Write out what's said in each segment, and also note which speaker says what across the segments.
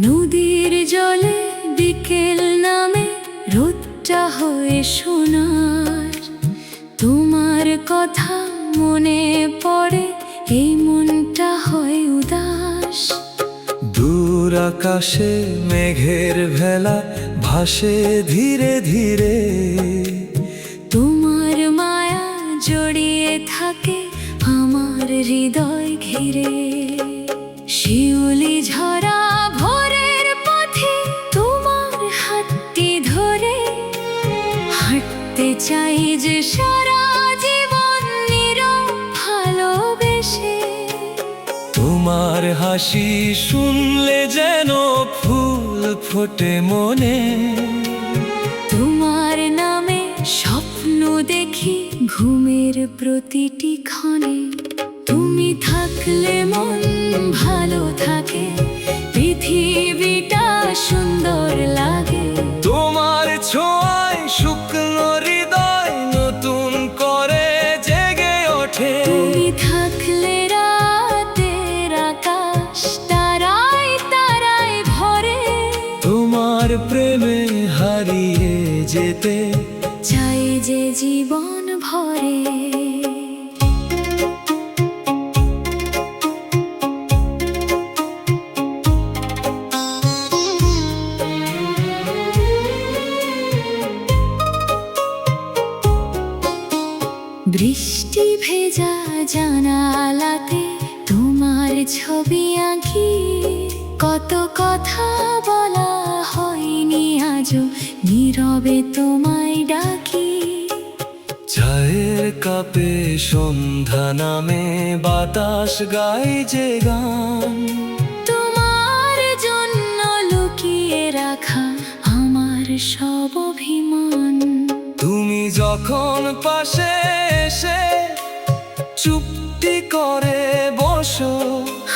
Speaker 1: নদীর জলে বিকেল নামে রোদটা হয়ে সোনার, তোমার কথা মনে পড়ে এই মনটা হয় উদাস।
Speaker 2: দূর আকাশে মেঘের ভেলা ভাসে ধীরে ধীরে,
Speaker 1: তোমার মায়া জড়িয়ে থাকে আমার হৃদয় ঘিরে। শিউলি ঝরা ভোরের পথে তোমার হাতটি ধরে হাঁটতে চাই যে সারা জীবন নীরব ভালোবেসে।
Speaker 2: তোমার হাসি শুনলে যেন ফুল ফোটে মনে,
Speaker 1: তোমার নামে স্বপ্ন দেখি ঘুমের প্রতিটি ক্ষণে। তুমি থাকলে মন ভালো থাকে, পৃথিবীটা সুন্দর লাগে।
Speaker 2: তোমার ছোঁয়ায় শুকনো হৃদয় নতুন করে জেগে ওঠে।
Speaker 1: তুমি থাকলে রাতের আকাশ তারায় তারায় ভরে।
Speaker 2: তোমার প্রেমে হারিয়ে যেতে
Speaker 1: চাই যে জীবন ভরে। বৃষ্টি ভেজা জানালাতে তোমার ছবি আঁকি। কত কথা বলা হয়নি আজও, নীরবে তোমায় ডাকি।
Speaker 2: চায়ের কাপে সন্ধ্যা নামে বাতাস গায় যে গান,
Speaker 1: তোমার জন্য লুকিয়ে রাখা আমার সব অভিমান।
Speaker 2: তুমি যখন পাশে এসে চুপটি করে বসো,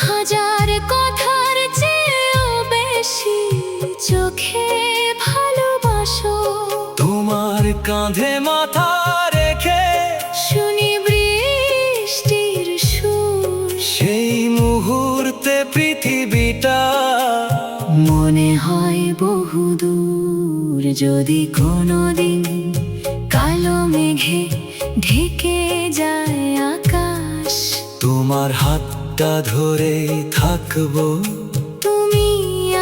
Speaker 1: হাজার কথার চেয়েও বেশি চোখে ভালোবাসো।
Speaker 2: তোমার কাঁধে মাথা রেখে
Speaker 1: শুনি বৃষ্টির সুর,
Speaker 2: সেই মুহূর্তে পৃথিবীটা
Speaker 1: মনে হয় বহুদূর। যদি কোনোদিন কালো মেঘে ঢেকে যায় আকাশ,
Speaker 2: তোমার হাতটা ধরে থাকবো।
Speaker 1: তুমি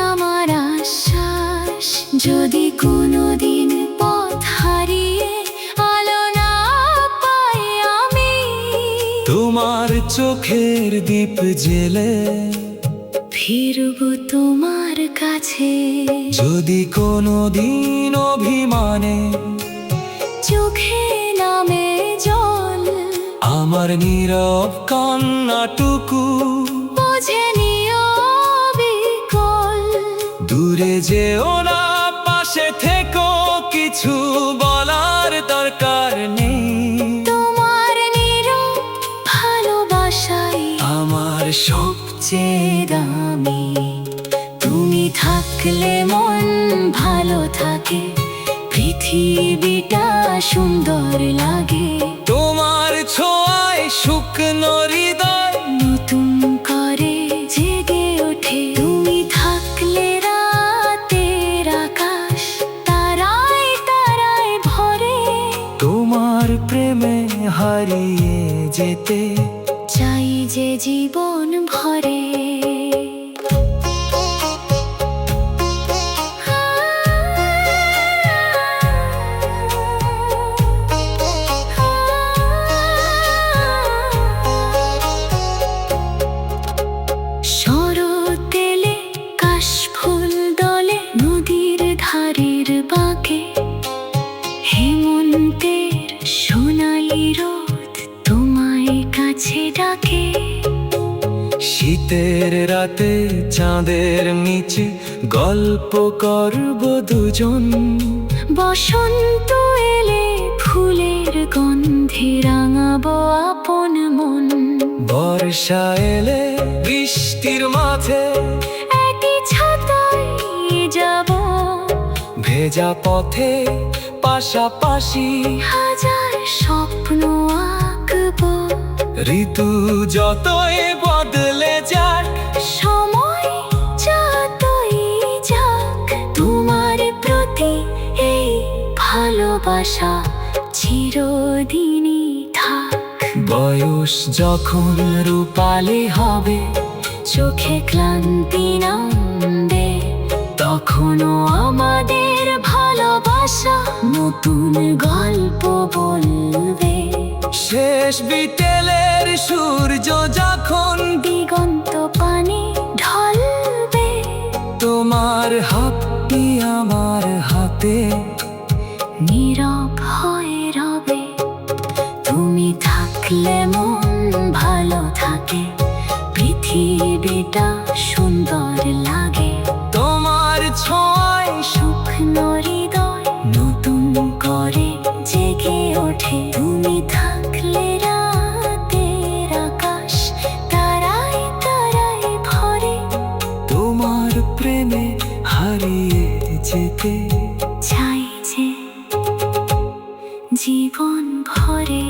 Speaker 1: আমার আশ্বাস। যদি কোনোদিন পথ হারিয়ে আলো না পাই আমি,
Speaker 2: তোমার চোখের দীপ জেলে
Speaker 1: ফিরবো তোমার কাছে।
Speaker 2: যদি কোনোদিন অভিমানে
Speaker 1: চোখে নামে জল,
Speaker 2: আমার নীরব কান্নাটুকু
Speaker 1: বুঝে নিও বিকল।
Speaker 2: দূরে যেও না, পাশে থেকো, কিছু বলার দরকার নেই।
Speaker 1: তোমার নীরব ভালোবাসাই
Speaker 2: আমার
Speaker 1: সবচেয়ে দামি। তুমি থাকলে মন ভালো থাকে, পৃথিবীটা সুন্দর লাগে।
Speaker 2: তোমার ছোঁয়ায় শুকনো হৃদয়
Speaker 1: নতুন করে জেগে ওঠে। তুমি থাকলে রাতের আকাশ তারায় তারায় ভরে।
Speaker 2: তোমার প্রেমে হারিয়ে যেতে
Speaker 1: চাই যে জীবন ভরে। শরৎ এলে কাশফুল দলে নদীর ধারের বাঁকে। হেমন্তের সোনালি রোদ তোমার ডাকে।
Speaker 2: শীতের রাতে চাঁদের নিচে গল্প করব দুজন।
Speaker 1: বসন্ত এলে ফুলের গন্ধে রাঙাবো আপন মন।
Speaker 2: বর্ষা এলে বৃষ্টির মাঝে
Speaker 1: একই ছাতায় যাব,
Speaker 2: ভেজা পথে পাশাপাশি
Speaker 1: হাজার স্বপ্ন আঁকবো।
Speaker 2: ঋতু যতই বদলে যাক,
Speaker 1: সময় যতই যাক, তোমার প্রতি এই ভালোবাসা চিরদিনই থাক।
Speaker 2: বয়স যখন রূপালি হবে,
Speaker 1: চোখে ক্লান্তি নামবে, তখনও আমাদের ভালোবাসা নতুন গল্প বলবে।
Speaker 2: শেষ বিকেলের সূর্য যখন
Speaker 1: দিগন্ত পানে ঢলবে,
Speaker 2: তোমার হাতটি আমার হাতে
Speaker 1: নীরব হয়ে রবে। তুমি থাকলে মন ভালো থাকে, পৃথিবীটা সুন্দর লাগে।
Speaker 2: তোমার ছোঁয়ায়
Speaker 1: শুকনো হৃদয় নতুন করে জেগে ওঠে। তুমি থাকলে রাতের আকাশ তারায় তারায় ভরে।
Speaker 2: তোমার প্রেমে হারিয়ে যেতে
Speaker 1: চাই যে জীবন ভরে।